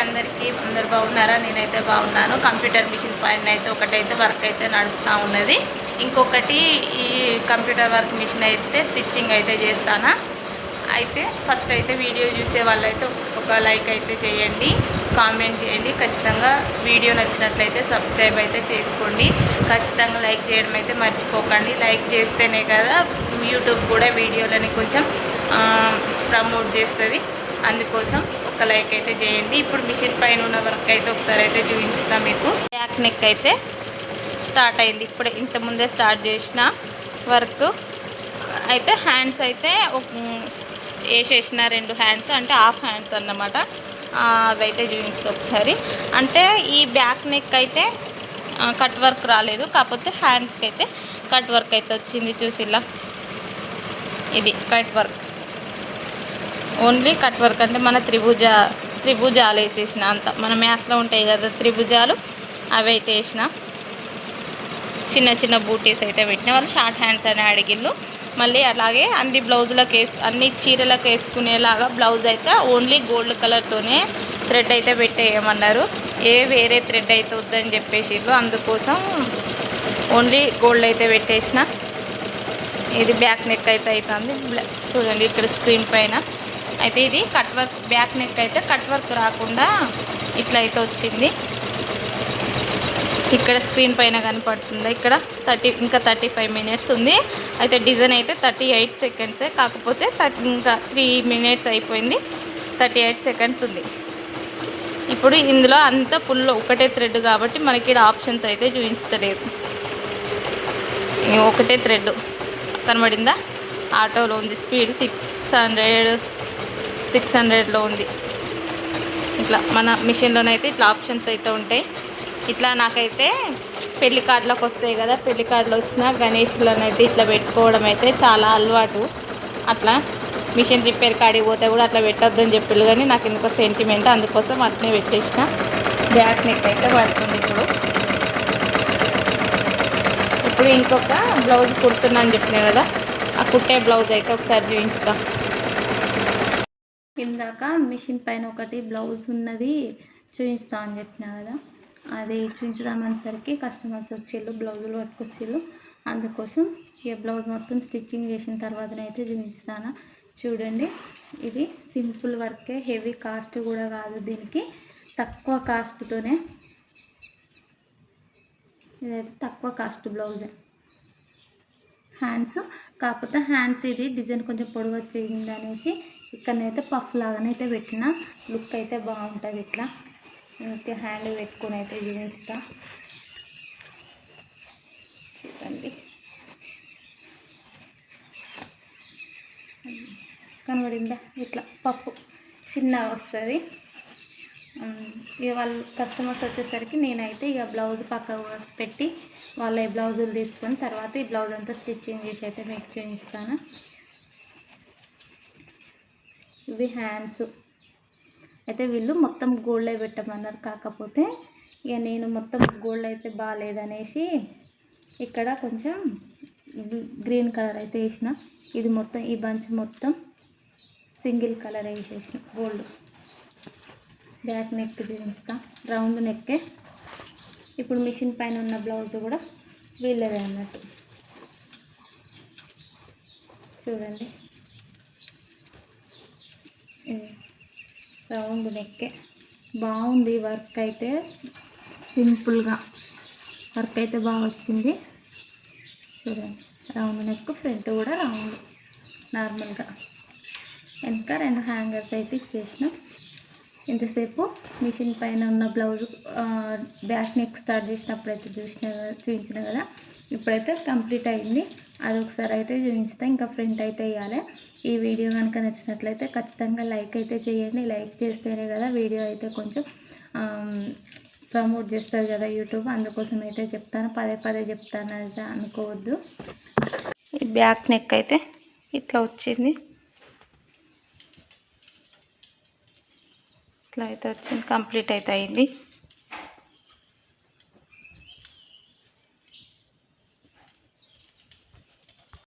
అందరు బాగున్నారా? నేనైతే బాగున్నాను. కంప్యూటర్ మిషన్ పైన అయితే ఒకటైతే వర్క్ అయితే నడుస్తూ ఉన్నది. ఇంకొకటి ఈ కంప్యూటర్ వర్క్ మిషన్ అయితే స్టిచ్చింగ్ అయితే చేస్తాను. అయితే ఫస్ట్ అయితే వీడియో చూసే వాళ్ళైతే ఒక లైక్ అయితే చేయండి, కామెంట్ చేయండి. ఖచ్చితంగా వీడియో నచ్చినట్లయితే సబ్స్క్రైబ్ అయితే చేసుకోండి. ఖచ్చితంగా లైక్ చేయడం అయితే మర్చిపోకండి. లైక్ చేస్తేనే కదా యూట్యూబ్ కూడా వీడియోలని కొంచెం ప్రమోట్ చేస్తుంది. అందుకోసం ఒక లైక్ అయితే చేయండి. ఇప్పుడు మిషన్ పైన ఉన్న వర్క్ అయితే ఒకసారి అయితే చూపిస్తాం మీకు. బ్యాక్ నెక్ అయితే స్టార్ట్ అయింది. ఇప్పుడు ఇంతకుముందే స్టార్ట్ చేసిన వర్క్ అయితే హ్యాండ్స్ అయితే వేసేసిన 2 హ్యాండ్స్ అంటే హాఫ్ హ్యాండ్స్ అన్నమాట. అవి అయితే చూపిస్తాం ఒకసారి. అంటే ఈ బ్యాక్ నెక్ అయితే కట్ వర్క్ రాలేదు, కాకపోతే హ్యాండ్స్కి అయితే కట్ వర్క్ అయితే వచ్చింది. చూసిలా ఇది cut work, only cut work. అంటే మన త్రిభుజాలు వేసేసిన అంత మన మ్యాథ్స్లో ఉంటాయి కదా త్రిభుజాలు, అవి అయితే వేసిన. చిన్న చిన్న బూటీస్ అయితే పెట్టిన. వాళ్ళు షార్ట్ హ్యాండ్స్ అని అడిగిళ్ళు. మళ్ళీ అలాగే అన్ని బ్లౌజులకు అన్ని చీరలకు వేసుకునేలాగా బ్లౌజ్ అయితే ఓన్లీ గోల్డ్ కలర్తోనే థ్రెడ్ అయితే పెట్టేయమన్నారు. వేరే థ్రెడ్ అయితే వద్దని చెప్పేసి అందుకోసం ఓన్లీ గోల్డ్ అయితే పెట్టేసిన. ఇది బ్యాక్ నెక్ అయితే అవుతుంది. చూడండి ఇక్కడ స్క్రీన్ పైన అయితే ఇది కట్ వర్క్. బ్యాక్ నెక్ అయితే కట్ వర్క్ రాకుండా ఇట్లా అయితే వచ్చింది. ఇక్కడ స్క్రీన్ పైన కనపడుతుంది. ఇక్కడ ఇంకా 35 మినిట్స్ ఉంది. అయితే డిజైన్ అయితే 38 సెకండ్సే, కాకపోతే ఇంకా 3 మినిట్స్ అయిపోయింది. 38 సెకండ్స్ ఉంది. ఇప్పుడు ఇందులో అంతా ఫుల్ ఒకటే థ్రెడ్ కాబట్టి మనకి ఇక్కడ ఆప్షన్స్ అయితే చూపిస్తలేదు. ఒకటే థ్రెడ్ కనబడిందా? ఆటోలో ఉంది. స్పీడ్ 600లో ఉంది. ఇట్లా మన మిషన్లోనైతే ఇట్లా ఆప్షన్స్ అయితే ఉంటాయి. ఇట్లా నాకైతే పెళ్లి కార్డులకు వస్తాయి కదా, పెళ్లి కార్డులు వచ్చిన గణేష్లనైతే ఇట్లా పెట్టుకోవడం అయితే చాలా అలవాటు. అట్లా మిషన్ రిపేర్ కాడికి పోతే కూడా అట్లా పెట్టొద్దని చెప్పారు, కానీ నాకు ఎందుకో సెంటిమెంట్, అందుకోసం అట్నే పెట్టేసిన. బ్యాక్ నెక్ అయితే పడుతుంది. ఇప్పుడు ఇంకొక బ్లౌజ్ కుడుతున్నా అని చెప్పినా కదా, ఆ కుట్టే బ్లౌజ్ అయితే ఒకసారి చూపిస్తా. ఇందాక మిషన్ పైన ఒకటి బ్లౌజ్ ఉన్నది చూపిస్తా అని చెప్పినా కదా, అది చూపించడామనేసరికి కస్టమర్స్ వచ్చిళ్ళు, బ్లౌజులు పట్టుకొచ్చిళ్ళు. అందుకోసం ఈ బ్లౌజ్ మొత్తం స్టిచ్చింగ్ చేసిన తర్వాతనైతే చూపిస్తాను. చూడండి, ఇది సింపుల్ వర్కే, హెవీ కాస్ట్ కూడా కాదు. దీనికి తక్కువ కాస్ట్తోనే, ఇదైతే తక్కువ కాస్ట్ బ్లౌజే. హ్యాండ్స్ కాకపోతే హ్యాండ్స్ ఇది డిజైన్ కొంచెం పొడవు వచ్చింది అనేసి ఇక్కడనైతే పఫ్ లాగానైతే పెట్టిన. లుక్ అయితే బాగుంటుంది. ఇట్లా ఇంకా హ్యాండ్ పెట్టుకొని అయితే చూపిస్తా. చూడండి, కనబడిందా? ఇట్లా పప్పు చిన్నగా వస్తుంది. ఇక వాళ్ళు కస్టమర్స్ వచ్చేసరికి నేనైతే ఇక బ్లౌజ్ పక్కకు పెట్టి వాళ్ళ బ్లౌజులు తీసుకొని తర్వాత ఈ బ్లౌజ్ అంతా స్టిచ్చింగ్ చేసి అయితే మీకు చూపిస్తాను. ఇవి హ్యాండ్స్ అయితే వీళ్ళు మొత్తం గోల్డ్ పెట్టమన్నారు, కాకపోతే ఇక నేను మొత్తం గోల్డ్ అయితే బాగాలేదనేసి ఇక్కడ కొంచెం గ్రీన్ కలర్ అయితే వేసిన. ఇది మొత్తం ఈ బంచ్ మొత్తం సింగిల్ కలర్ వేసేసిన గోల్డ్. బ్యాక్ నెక్ చూపిస్తా, రౌండ్ నెక్కే. ఇప్పుడు మిషన్ పైన ఉన్న బ్లౌజ్ కూడా వీళ్ళదే అన్నట్టు. చూడండి, రౌండ్ నెక్కే బాగుంది. వర్క్ అయితే సింపుల్గా వర్క్ అయితే బాగా వచ్చింది. చూడండి, రౌండ్ నెక్, ఫ్రంట్ కూడా రౌండ్ నార్మల్గా. వెనక 2 హ్యాంగర్స్ అయితే ఇచ్చేసినాం. ఇంతసేపు మిషన్ పైన ఉన్న బ్లౌజ్ బ్యాక్ నెక్ స్టార్ట్ చేసినప్పుడు అయితే చూపించిన కదా, ఇప్పుడైతే కంప్లీట్ అయింది. అది ఒకసారి అయితే చూపిస్తా. ఇంకా ఫ్రంట్ అయితే వేయాలి. ఈ వీడియో కనుక నచ్చినట్లయితే ఖచ్చితంగా లైక్ అయితే చేయండి. లైక్ చేస్తేనే కదా వీడియో అయితే కొంచెం ప్రమోట్ చేస్తుంది కదా యూట్యూబ్, అందుకోసం అయితే చెప్తాను. పదే చెప్తాను అయితే అనుకోవద్దు. ఈ బ్యాక్ నెక్ అయితే ఇట్లా వచ్చింది. ఇట్లా అయితే వచ్చింది, కంప్లీట్ అయితే అయింది.